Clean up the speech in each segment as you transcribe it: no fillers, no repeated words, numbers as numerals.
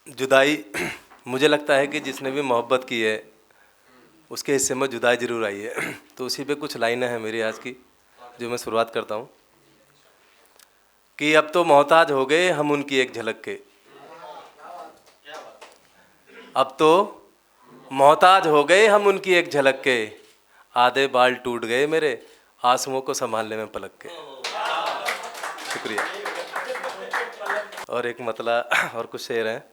जुदाई मुझे लगता है कि जिसने भी मोहब्बत की है उसके हिस्से में जुदाई ज़रूर आई है। तो उसी पे कुछ लाइनें हैं मेरी आज की जो मैं शुरुआत करता हूँ कि अब तो मोहताज हो गए हम उनकी एक झलक के। अब तो मोहताज हो गए हम उनकी एक झलक के, आधे बाल टूट गए मेरे आंसुओं को संभालने में पलक के। शुक्रिया। और एक मतला और कुछ शेर हैं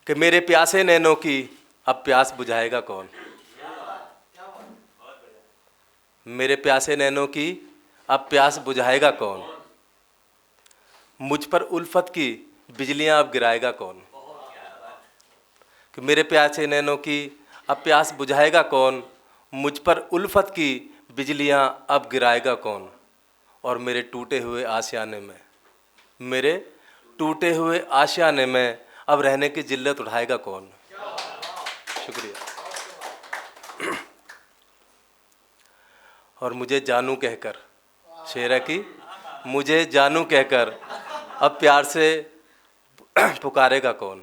कि मेरे प्यासे नैनों की अब प्यास बुझाएगा कौन। मेरे प्यासे नैनों की अब प्यास बुझाएगा कौन, मुझ पर उल्फत की बिजलियां अब गिराएगा कौन। कि मेरे प्यासे नैनों की अब प्यास बुझाएगा कौन, मुझ पर उल्फत की बिजलियां अब गिराएगा कौन। और मेरे टूटे हुए आशियाने में, मेरे टूटे हुए आशियाने में अब रहने की जिल्लत उठाएगा कौन। शुक्रिया। और मुझे जानू कहकर, शेर है कि मुझे जानू कहकर अब प्यार से पुकारेगा कौन।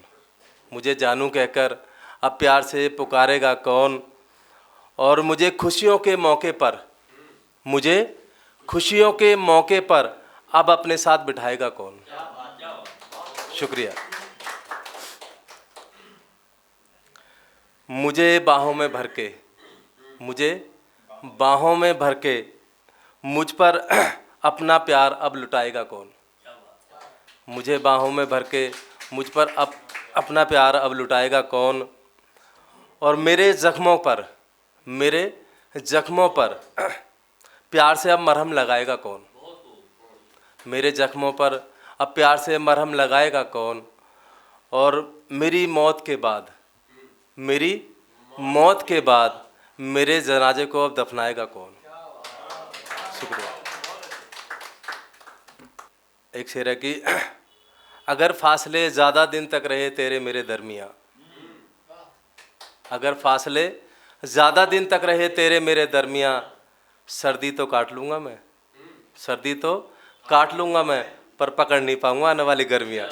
मुझे जानू कहकर अब प्यार से पुकारेगा कौन। और मुझे खुशियों के मौके पर, मुझे खुशियों के मौके पर अब अपने साथ बिठाएगा कौन। शुक्रिया। मुझे बाहों में भर के, मुझे बाहों में भर के मुझ पर अपना प्यार अब लुटाएगा कौन। मुझे बाहों में भर के मुझ पर अब अपना प्यार अब लुटाएगा कौन। और मेरे ज़ख्मों पर, मेरे ज़ख्मों पर प्यार से अब मरहम लगाएगा कौन। मेरे ज़ख्मों पर अब प्यार से मरहम लगाएगा कौन। और मेरी मौत के बाद, मेरी मौत के बाद मेरे जनाजे को अब दफनाएगा कौन। शुक्रिया। एक शेर है कि अगर फासले ज़्यादा दिन तक रहे तेरे मेरे दरमियाँ, अगर फासले ज़्यादा दिन तक रहे तेरे मेरे दरमियाँ, सर्दी तो काट लूँगा मैं, सर्दी तो काट लूँगा मैं, पर पकड़ नहीं पाऊँगा आने वाली गर्मियाँ।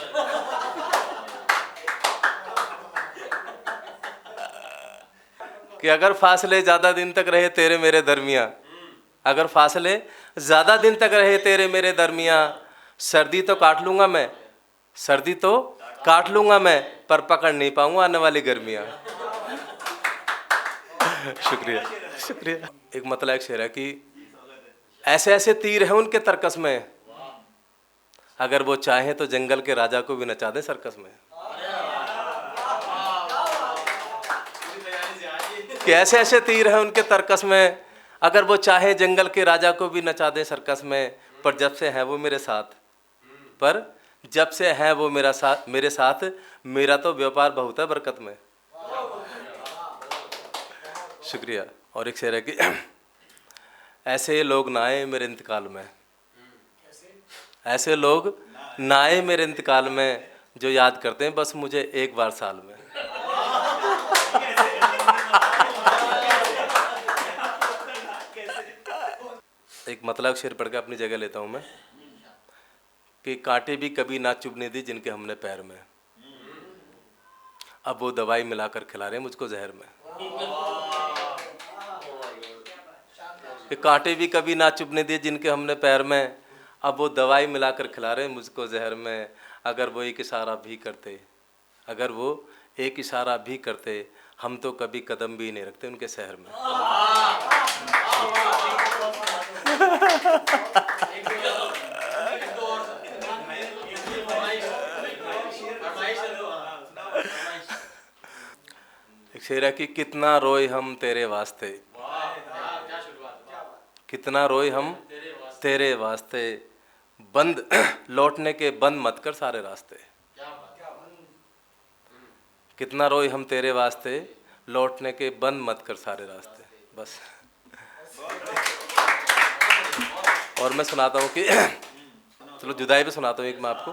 कि अगर फासले ज़्यादा दिन तक रहे तेरे मेरे दरमियाँ, अगर फासले ज़्यादा दिन तक रहे तेरे मेरे दरमियाँ, सर्दी तो काट लूँगा मैं, सर्दी तो काट लूँगा मैं, पर पकड़ नहीं पाऊँगा आने वाली गर्मियाँ। शुक्रिया। शुक्रिया। एक मतलब एक शेर है कि ऐसे ऐसे तीर हैं उनके तरकस में, अगर वो चाहें तो जंगल के राजा को भी नचा दें सर्कस में। कि ऐसे ऐसे तीर हैं उनके तरकस में, अगर वो चाहे जंगल के राजा को भी नचा दें सर्कस में। पर जब से है वो मेरे साथ, पर जब से है वो मेरे साथ मेरा तो व्यापार बहुत है बरकत में। शुक्रिया। और एक शेर है कि ऐसे लोग ना आए मेरे इंतकाल में, ऐसे लोग ना आए मेरे इंतकाल में, जो याद करते हैं बस मुझे एक बार साल में। एक मतलब शेर पढ़ के अपनी जगह लेता हूँ मैं कि कांटे भी कभी ना चुभने दी जिनके हमने पैर में, अब वो दवाई मिलाकर खिला रहे हैं मुझको जहर में। कि कांटे भी कभी ना चुभने दिए जिनके हमने पैर में, अब वो दवाई मिलाकर खिला रहे हैं मुझको जहर में। अगर वो एक इशारा भी करते, अगर वो एक इशारा भी करते, हम तो कभी कदम भी नहीं रखते उनके शहर में। एक शेर है कि कितना रोए हम तेरे वास्ते, कितना रोए हम तेरे वास्ते, बंद लौटने के बंद मत कर सारे रास्ते। कितना रोए हम तेरे वास्ते, लौटने के बंद मत कर सारे रास्ते। बस। और मैं सुनाता हूँ कि चलो जुदाई पे सुनाता हूँ एक मैं आपको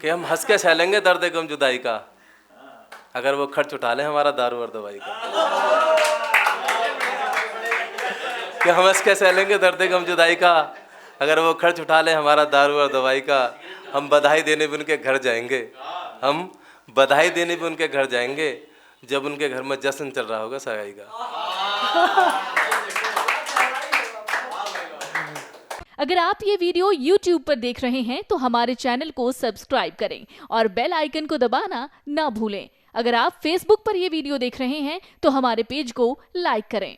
कि हम हंस के सहलेंगे दर्द गम जुदाई का, अगर वो खर्च उठा ले हमारा दारू और दवाई का। कि हम हंस के सहलेंगे दर्द गम जुदाई का, अगर वो खर्च उठा ले हमारा दारू और दवाई का, हम बधाई देने भी उनके घर जाएंगे। हम बधाई देने भी उनके घर जाएंगे जब उनके घर में जश्न चल रहा होगा सगाई का। अगर आप ये वीडियो YouTube पर देख रहे हैं तो हमारे चैनल को सब्सक्राइब करें और बेल आइकन को दबाना ना भूलें। अगर आप Facebook पर ये वीडियो देख रहे हैं तो हमारे पेज को लाइक करें।